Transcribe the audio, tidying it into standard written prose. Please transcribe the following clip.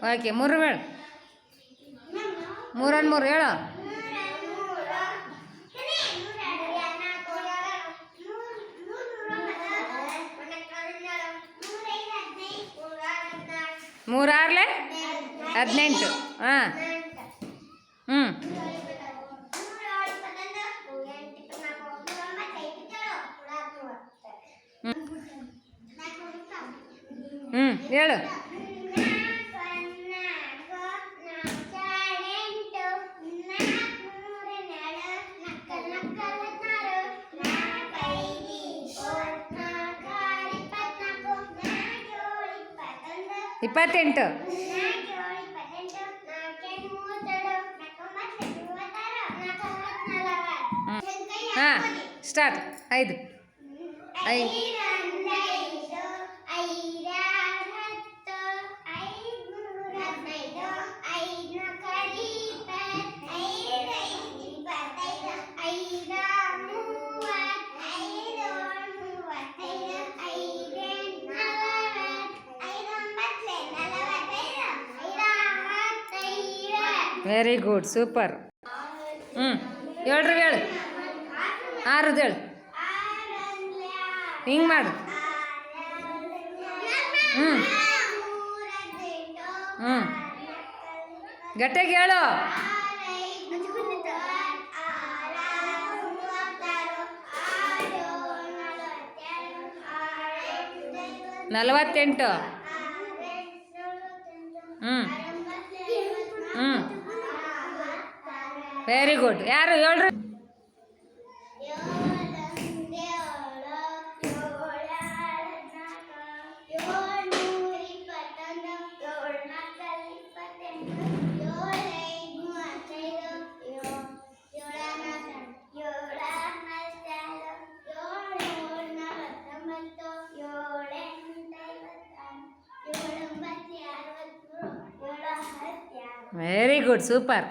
Okay ಮೂರು ಹೇಳು. ಮೂರನ್ನು ಮೂರು ಹೇಳು. ಮೂರಾರ್ಲೆ 18. ಹಾಂ ಹ್ಞೂ ಹ್ಞೂ ಹೇಳು. ಇಪ್ಪತ್ತೆಂಟು. ಹಾಂ ಸ್ಟಾರ್ಟ್. 5 5 very good super. ಹ್ಞೂ ಹೇಳ್ರಿ ಹೇಳು. 6 ಹೇಳು. ಹಿಂಗೆ ಮಾಡು. ಹ್ಞೂ ಹ್ಞೂ ಗಟ್ಟಿಗೆ ಹೇಳು. 48. ಹ್ಞೂ ಹ್ಞೂ ವೆರಿ ಗುಡ್. ಯಾರು ಹೇಳ್ರಿ. Very good super.